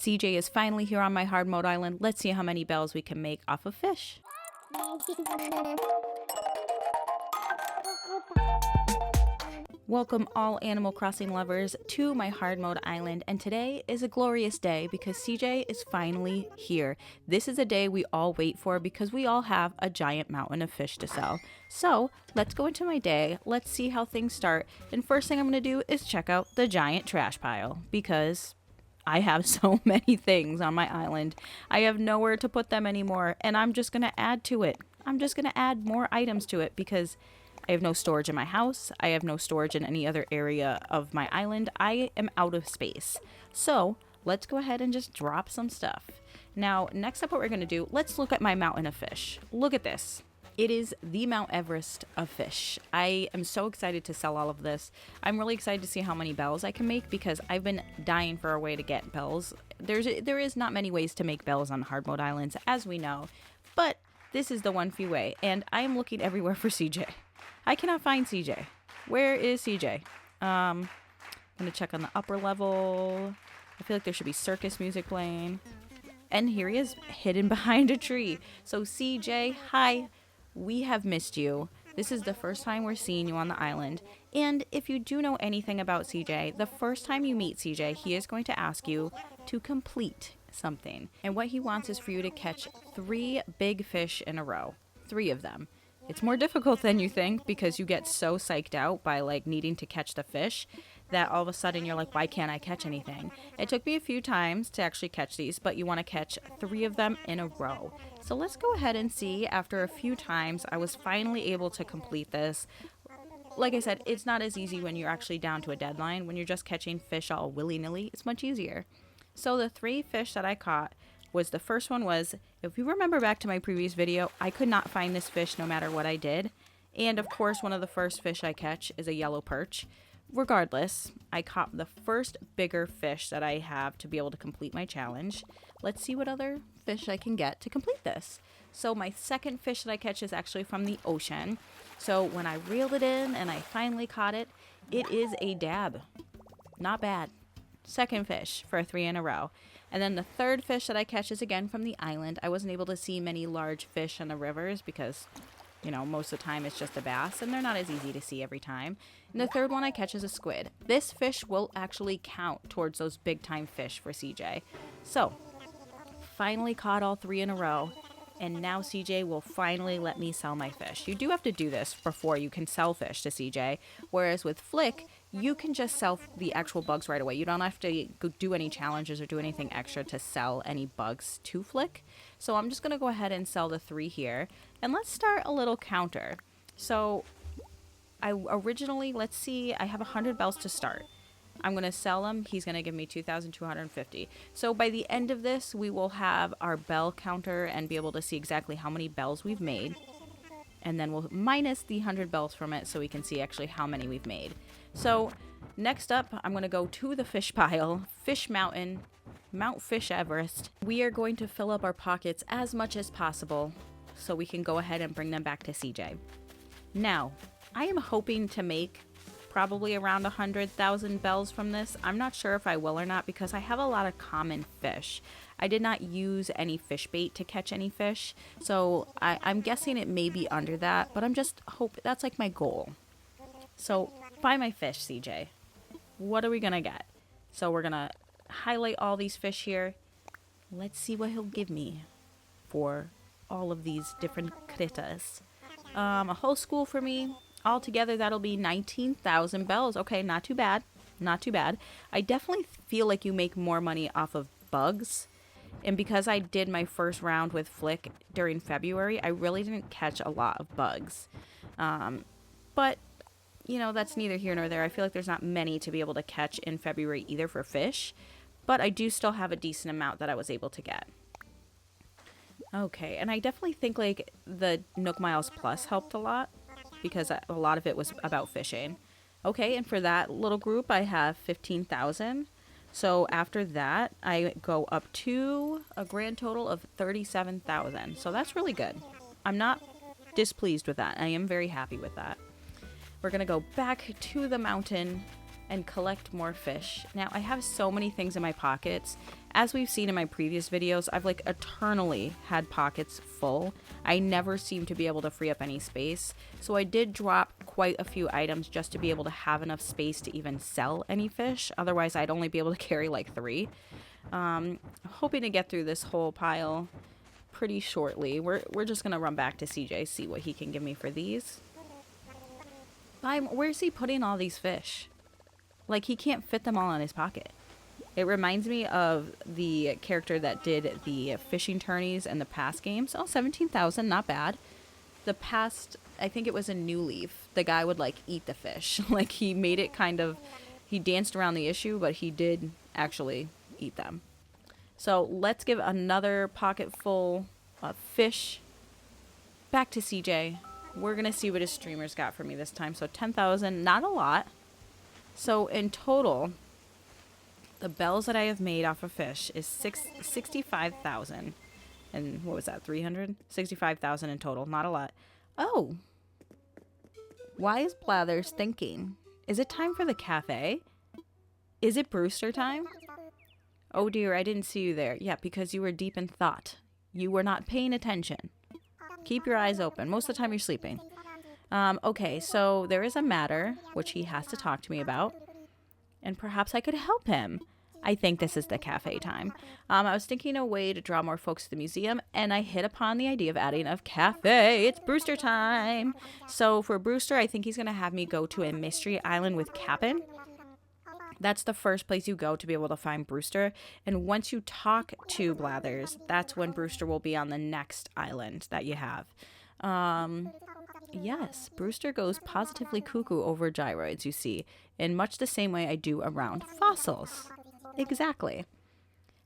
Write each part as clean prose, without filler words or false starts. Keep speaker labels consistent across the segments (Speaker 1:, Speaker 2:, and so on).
Speaker 1: CJ is finally here on my hard mode island. Let's see how many bells we can make off of fish. Welcome all Animal Crossing lovers to my hard mode island, and today is a glorious day because CJ is finally here. This is a day we all wait for because we all have a giant mountain of fish to sell. So let's go into my day, let's see how things start, and first thing I'm going to do is check out the giant trash pile because I have so many things on my island. I have nowhere to put them anymore, and I'm just going to add to it. I'm just going to add more items to it because I have no storage in my house. I have no storage in any other area of my island. I am out of space. So let's go ahead and just drop some stuff. Now, next up what we're going to do, let's look at my mountain of fish. Look at this. It is the Mount Everest of fish. I am so excited to sell all of this. I'm really excited to see how many bells I can make because I've been dying for a way to get bells. There is not many ways to make bells on hard mode islands, as we know, but this is the one few way, and I am looking everywhere for CJ. I cannot find CJ. Where is CJ? I'm going to check on the upper level. I feel like there should be circus music playing. And here he is, hidden behind a tree. So CJ, hi. We have missed you. This is the first time we're seeing you on the island. And if you do know anything about CJ, the first time you meet CJ, he is going to ask you to complete something. And what he wants is for you to catch 3 big fish in a row. 3 of them. It's more difficult than you think because you get so psyched out by like needing to catch the fish that all of a sudden you're like, why can't I catch anything? It took me a few times to actually catch these, but you want to catch 3 of them in a row. So let's go ahead and see. After a few times, I was finally able to complete this. Like I said, it's not as easy when you're actually down to a deadline. When you're just catching fish all willy-nilly, it's much easier. So the 3 fish that I caught was, the first one was, if you remember back to my previous video, I could not find this fish no matter what I did. And of course, one of the first fish I catch is a yellow perch. Regardless, I caught the first bigger fish that I have to be able to complete my challenge. Let's see what other fish I can get to complete this. So my second fish that I catch is actually from the ocean. So when I reeled it in and I finally caught it, it is a dab. Not bad. Second fish for 3 in a row. And then the third fish that I catch is again from the island. I wasn't able to see many large fish in the rivers because, you know, most of the time it's just a bass and they're not as easy to see every time. And the third one I catch is a squid. This fish will actually count towards those big time fish for CJ. So, finally caught all 3 in a row. And now CJ will finally let me sell my fish. You do have to do this before you can sell fish to CJ. Whereas with Flick, you can just sell the actual bugs right away. You don't have to go do any challenges or do anything extra to sell any bugs to Flick. So I'm just going to go ahead and sell the 3 here. And let's start a little counter. So I originally, let's see, I have 100 bells to start. I'm going to sell them. He's going to give me 2,250. So by the end of this, we will have our bell counter and be able to see exactly how many bells we've made. And then we'll minus the 100 bells from it so we can see actually how many we've made. So next up, I'm going to go to the fish pile, Fish Mountain, Mount Fish Everest. We are going to fill up our pockets as much as possible so we can go ahead and bring them back to CJ. Now, I am hoping to make probably around 100,000 bells from this. I'm not sure if I will or not because I have a lot of common fish. I did not use any fish bait to catch any fish, so I'm guessing it may be under that, but I'm just hoping that's like my goal. So buy my fish, CJ. What are we gonna get? So we're gonna highlight all these fish here. Let's see what he'll give me for all of these different critters. A whole school for me. Altogether, that'll be 19,000 bells. Okay, not too bad. Not too bad. I definitely feel like you make more money off of bugs. And because I did my first round with Flick during February, I really didn't catch a lot of bugs. But, you know, that's neither here nor there. I feel like there's not many to be able to catch in February either for fish. But I do still have a decent amount that I was able to get. Okay, and I definitely think like the Nook Miles Plus helped a lot, because a lot of it was about fishing. Okay, and for that little group, I have 15,000. So after that, I go up to a grand total of 37,000. So that's really good. I'm not displeased with that. I am very happy with that. We're going to go back to the mountain and collect more fish. Now, I have so many things in my pockets. As we've seen in my previous videos, I've like eternally had pockets full. I never seem to be able to free up any space. So I did drop quite a few items just to be able to have enough space to even sell any fish. Otherwise, I'd only be able to carry like 3. Hoping to get through this whole pile pretty shortly. We're just gonna run back to CJ, see what he can give me for these. Where's he putting all these fish? Like, he can't fit them all in his pocket. It reminds me of the character that did the fishing tourneys and the past games. Oh, 17,000, not bad. The past, I think it was in New Leaf, the guy would like eat the fish. Like, he made it kind of, he danced around the issue, but he did actually eat them. So let's give another pocket full of fish back to CJ. We're going to see what his streamers got for me this time. So 10,000, not a lot. So in total, the bells that I have made off of fish is 65,000. And what was that, 300? 65,000 in total, not a lot. Oh, why is Blathers thinking? Is it time for the cafe? Is it Brewster time? Oh dear, I didn't see you there. Yeah, because you were deep in thought. You were not paying attention. Keep your eyes open. Most of the time you're sleeping. Okay, so there is a matter which he has to talk to me about, and perhaps I could help him. I think this is the cafe time. I was thinking a way to draw more folks to the museum, and I hit upon the idea of adding a cafe. It's Brewster time. So for Brewster, I think he's going to have me go to a mystery island with Cap'n. That's the first place you go to be able to find Brewster. And once you talk to Blathers, that's when Brewster will be on the next island that you have. Yes, Brewster goes positively cuckoo over gyroids, you see, in much the same way I do around fossils. Exactly.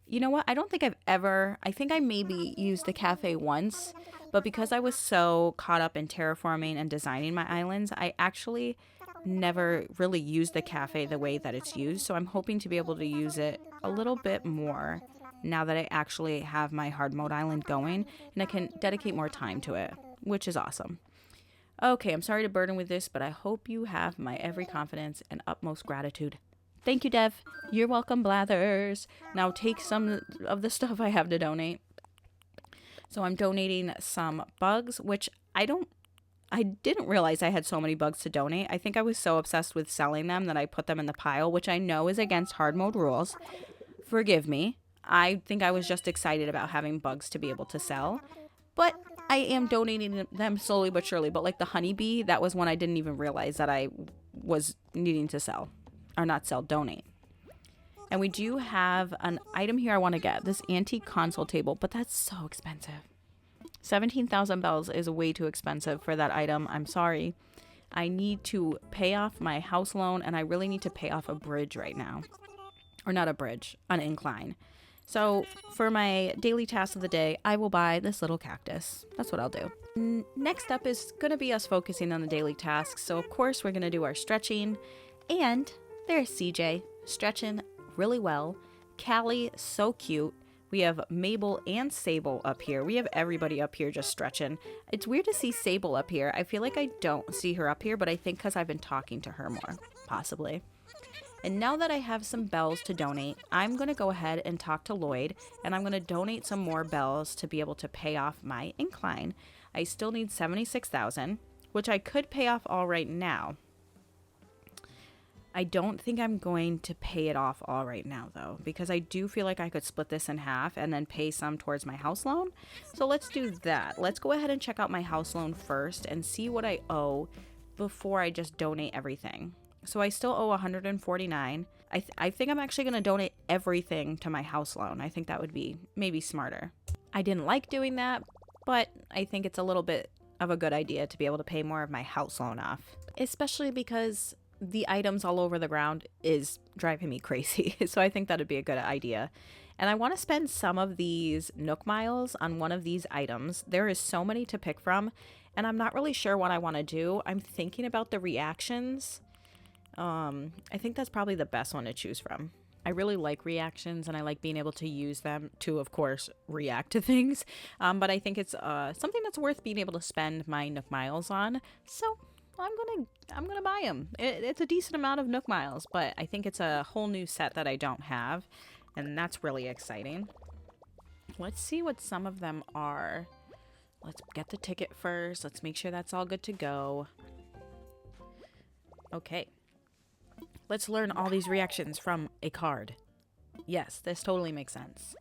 Speaker 1: You know what? I don't think I think I maybe used the cafe once, but because I was so caught up in terraforming and designing my islands, I actually never really used the cafe the way that it's used. So I'm hoping to be able to use it a little bit more now that I actually have my hard mode island going, and I can dedicate more time to it, which is awesome. Okay, I'm sorry to burden with this, but I hope you have my every confidence and utmost gratitude. Thank you, Dev. You're welcome, Blathers. Now take some of the stuff I have to donate. So I'm donating some bugs, which I didn't realize I had so many bugs to donate. I think I was so obsessed with selling them that I put them in the pile, which I know is against hard mode rules. Forgive me. I think I was just excited about having bugs to be able to sell. But I am donating them slowly but surely. But like the honeybee, that was one I didn't even realize that I was needing to sell. Or not sell, donate. And we do have an item here I want to get. This antique console table, but that's so expensive. 17,000 bells is way too expensive for that item. I'm sorry. I need to pay off my house loan, and I really need to pay off a bridge right now. Or not a bridge, an incline. So for my daily task of the day, I will buy this little cactus. That's what I'll do. Next up is going to be us focusing on the daily tasks. So of course we're going to do our stretching. And there's CJ stretching really well. Callie, so cute. We have Mabel and Sable up here. We have everybody up here just stretching. It's weird to see Sable up here. I feel like I don't see her up here, but I think because I've been talking to her more, possibly. And now that I have some bells to donate, I'm going to go ahead and talk to Lloyd, and I'm going to donate some more bells to be able to pay off my incline. I still need 76,000, which I could pay off all right now. I don't think I'm going to pay it off all right now, though, because I do feel like I could split this in half and then pay some towards my house loan. So let's do that. Let's go ahead and check out my house loan first and see what I owe before I just donate everything. So I still owe 149. I think I'm actually going to donate everything to my house loan. I think that would be maybe smarter. I didn't like doing that, but I think it's a little bit of a good idea to be able to pay more of my house loan off, especially because the items all over the ground is driving me crazy. So I think that'd be a good idea. And I want to spend some of these Nook miles on one of these items. There is so many to pick from, and I'm not really sure what I want to do. I'm thinking about the reactions. I think that's probably the best one to choose from. I really like reactions, and I like being able to use them to, of course, react to things. But I think it's something that's worth being able to spend my Nook miles on. So I'm gonna buy them. It's a decent amount of Nook Miles, but I think it's a whole new set that I don't have, and that's really exciting. Let's see what some of them are. Let's get the ticket first. Let's make sure that's all good to go. Okay. Let's learn all these reactions from a card. Yes, this totally makes sense.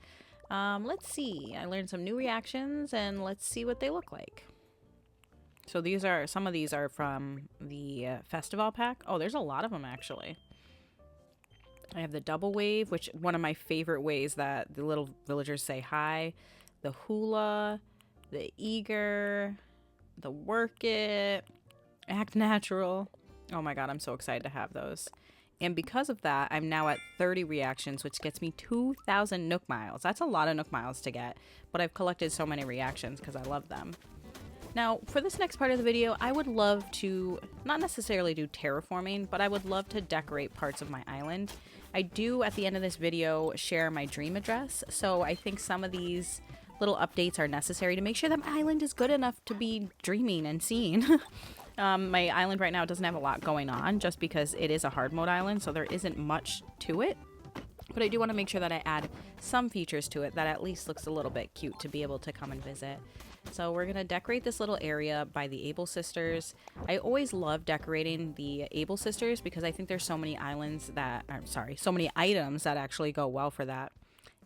Speaker 1: Let's see. I learned some new reactions, and let's see what they look like. So some of these are from the festival pack. Oh, there's a lot of them actually. I have the double wave, which one of my favorite ways that the little villagers say hi. The hula, the eager, the work it, act natural. Oh my god, I'm so excited to have those. And because of that, I'm now at 30 reactions, which gets me 2,000 Nook Miles. That's a lot of Nook Miles to get, but I've collected so many reactions because I love them. Now, for this next part of the video, I would love to, not necessarily do terraforming, but I would love to decorate parts of my island. I do, at the end of this video, share my dream address, so I think some of these little updates are necessary to make sure that my island is good enough to be dreaming and seeing. My island right now doesn't have a lot going on, just because it is a hard mode island, so there isn't much to it. But I do want to make sure that I add some features to it that at least looks a little bit cute to be able to come and visit. So we're going to decorate this little area by the Able Sisters. I always love decorating the Able Sisters because I think there's so many so many items that actually go well for that.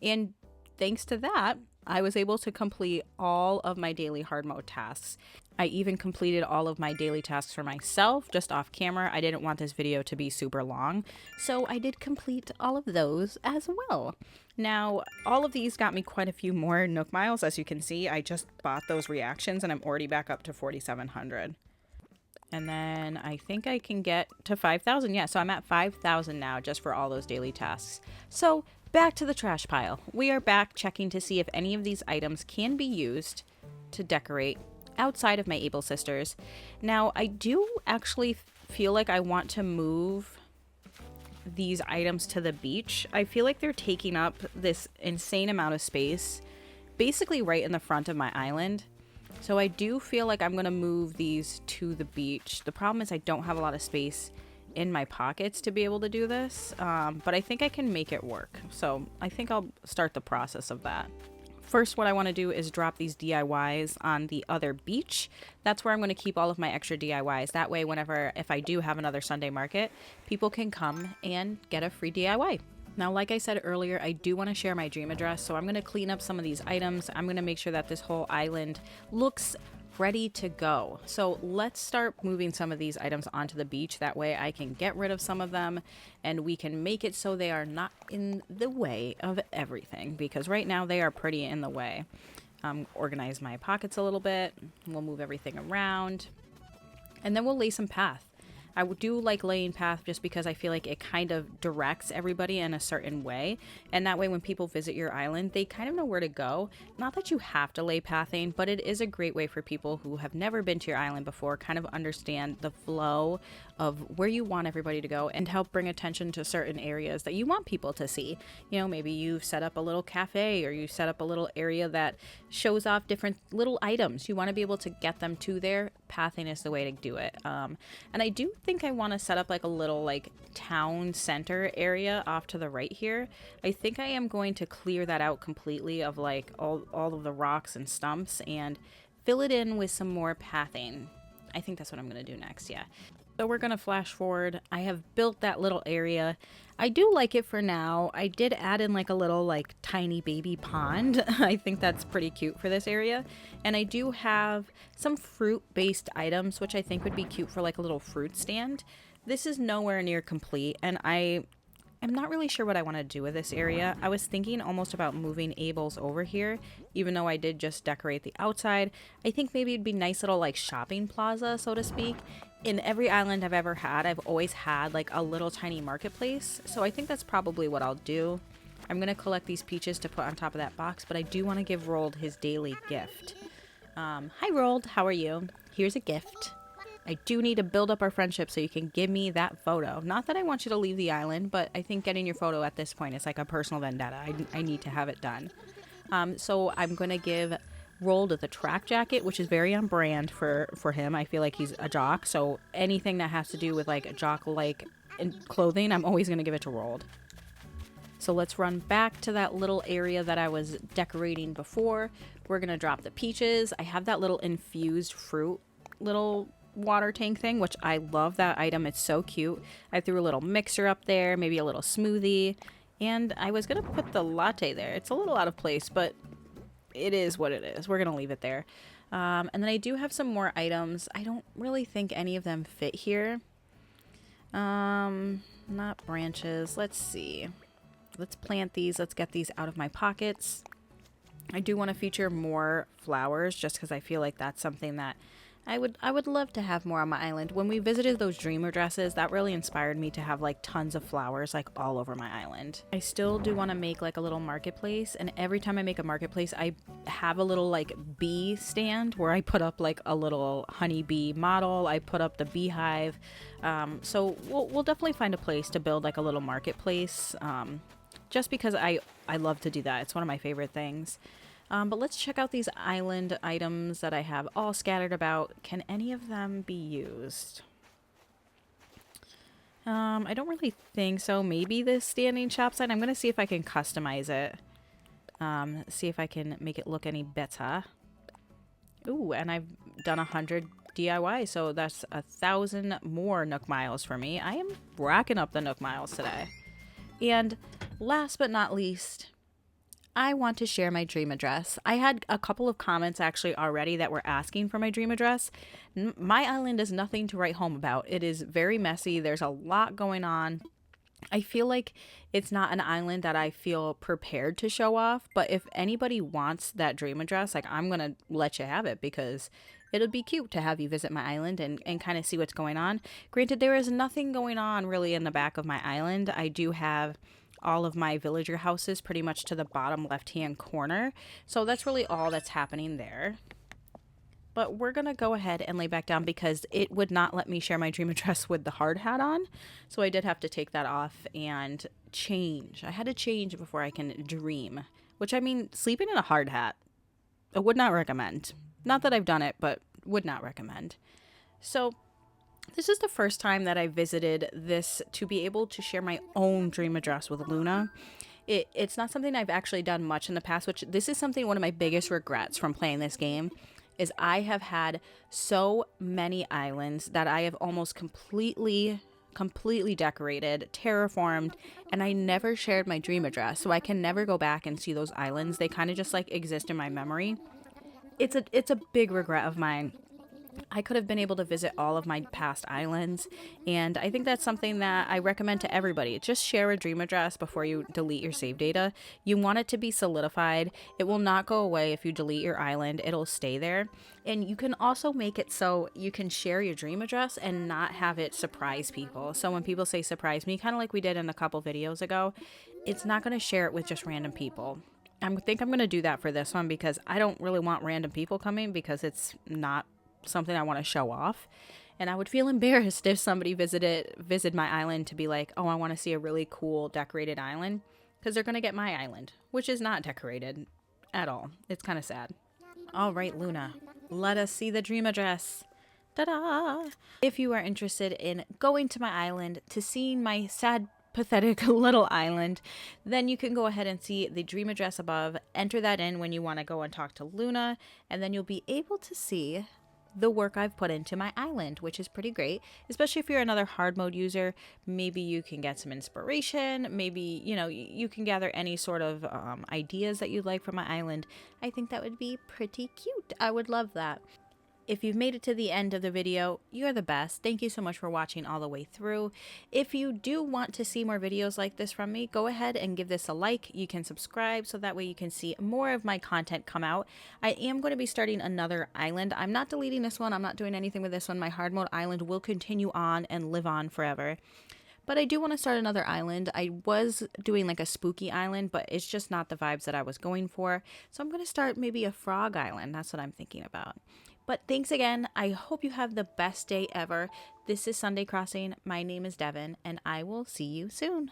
Speaker 1: And thanks to that, I was able to complete all of my daily hard mode tasks. I even completed all of my daily tasks for myself just off camera. I didn't want this video to be super long, so I did complete all of those as well. Now, all of these got me quite a few more Nook Miles. As you can see, I just bought those reactions and I'm already back up to 4,700. And then I think I can get to 5,000. Yeah, so I'm at 5,000 now just for all those daily tasks. So back to the trash pile. We are back checking to see if any of these items can be used to decorate outside of my Able Sisters. Now, I do actually feel like I want to move these items to the beach. I feel like they're taking up this insane amount of space, basically right in the front of my island. So I do feel like I'm going to move these to the beach. The problem is I don't have a lot of space in my pockets to be able to do this, but I think I can make it work. So I think I'll start the process of that. First, what I want to do is drop these DIYs on the other beach. That's where I'm going to keep all of my extra DIYs. That way, if I do have another Sunday market, people can come and get a free DIY. Now, like I said earlier, I do want to share my dream address, so I'm going to clean up some of these items. I'm going to make sure that this whole island looks ready to go. So let's start moving some of these items onto the beach. That way I can get rid of some of them and we can make it so they are not in the way of everything, because right now they are pretty in the way. Organize my pockets a little bit. We'll move everything around and then we'll lay some path. I do like laying path just because I feel like it kind of directs everybody in a certain way. And that way when people visit your island, they kind of know where to go. Not that you have to lay pathing, but it is a great way for people who have never been to your island before kind of understand the flow of where you want everybody to go and help bring attention to certain areas that you want people to see. You know, maybe you've set up a little cafe or you set up a little area that shows off different little items. You want to be able to get them to there. Pathing is the way to do it. And I do think I want to set up like a little like town center area off to the right here. I think I am going to clear that out completely of like all of the rocks and stumps and fill it in with some more pathing. I think that's what I'm going to do next. Yeah. So we're going to flash forward. I have built that little area. I do like it for now. I did add in like a little like tiny baby pond. I think that's pretty cute for this area. And I do have some fruit-based items, which I think would be cute for like a little fruit stand. This is nowhere near complete, and I'm not really sure what I want to do with this area. I was thinking almost about moving Abel's over here, even though I did just decorate the outside. I think maybe it'd be nice little like shopping plaza, so to speak. In every island I've ever had, I've always had like a little tiny marketplace. So I think that's probably what I'll do. I'm going to collect these peaches to put on top of that box, but I do want to give Roald his daily gift. Hi Roald, how are you? Here's a gift. I do need to build up our friendship so you can give me that photo. Not that I want you to leave the island, but I think getting your photo at this point is like a personal vendetta. I need to have it done. So I'm going to give rolled the track jacket, which is very on brand for him. I feel like he's a jock, so anything that has to do with like a jock-like clothing, I'm always going to give it to rolled. So let's run back to that little area that I was decorating before. We're going to drop the peaches. I have that little infused fruit little water tank thing, which I love that item. It's so cute. I threw a little mixer up there, maybe a little smoothie, and I was going to put the latte there. It's a little out of place, but it is what it is. We're going to leave it there. And then I do have some more items. I don't really think any of them fit here. Not branches. Let's see. Let's plant these. Let's get these out of my pockets. I do want to feature more flowers just because I feel like that's something that I would love to have more on my island. When we visited those dreamer dresses, that really inspired me to have like tons of flowers like all over my island. I still do want to make like a little marketplace, and every time I make a marketplace, I have a little like bee stand where I put up like a little honeybee model. I put up the beehive. So we'll definitely find a place to build like a little marketplace. Just because I love to do that. It's one of my favorite things. But let's check out these island items that I have all scattered about. Can any of them be used? I don't really think so. Maybe this standing shop sign. I'm going to see if I can customize it. See if I can make it look any better. Ooh, and I've done 100 DIY, so that's 1,000 more Nook miles for me. I am racking up the Nook miles today. And last but not least, I want to share my dream address. I had a couple of comments actually already that were asking for my dream address. My island is nothing to write home about. It is very messy. There's a lot going on. I feel like it's not an island that I feel prepared to show off, but if anybody wants that dream address, like, I'm going to let you have it because it'll be cute to have you visit my island and kind of see what's going on. Granted, there is nothing going on really in the back of my island. I do have all of my villager houses pretty much to the bottom left-hand corner. So that's really all that's happening there. But we're going to go ahead and lay back down because it would not let me share my dream address with the hard hat on. So I did have to take that off and change. I had to change before I can dream. Which, I mean, sleeping in a hard hat, I would not recommend. Not that I've done it, but would not recommend. So this is the first time that I visited this to be able to share my own dream address with Luna. It's not something I've actually done much in the past, which this is something, one of my biggest regrets from playing this game, is I have had so many islands that I have almost completely decorated, terraformed, and I never shared my dream address. So I can never go back and see those islands. They kind of just like exist in my memory. It's a big regret of mine. I could have been able to visit all of my past islands, and I think that's something that I recommend to everybody. Just share a dream address before you delete your save data. You want it to be solidified. It will not go away if you delete your island. It'll stay there. And you can also make it so you can share your dream address and not have it surprise people. So when people say surprise me, kind of like we did in a couple videos ago, it's not going to share it with just random people. I think I'm going to do that for this one because I don't really want random people coming because it's not something I want to show off. And I would feel embarrassed if somebody visited my island to be like, oh, I want to see a really cool decorated island, because they're going to get my island, which is not decorated at all. It's kind of sad. All right, Luna, let us see the dream address. Ta-da! If you are interested in going to my island to seeing my sad, pathetic little island, then you can go ahead and see the dream address above. Enter that in when you want to go and talk to Luna, and then you'll be able to see the work I've put into my island, which is pretty great, especially if you're another hard mode user. Maybe you can get some inspiration. Maybe, you can gather any sort of ideas that you'd like from my island. I think that would be pretty cute. I would love that. If you've made it to the end of the video, you're the best. Thank you so much for watching all the way through. If you do want to see more videos like this from me, go ahead and give this a like. You can subscribe so that way you can see more of my content come out. I am going to be starting another island. I'm not deleting this one. I'm not doing anything with this one. My hard mode island will continue on and live on forever. But I do want to start another island. I was doing like a spooky island, but it's just not the vibes that I was going for. So I'm going to start maybe a frog island. That's what I'm thinking about. But thanks again. I hope you have the best day ever. This is Sunday Crossing. My name is Devin, and I will see you soon.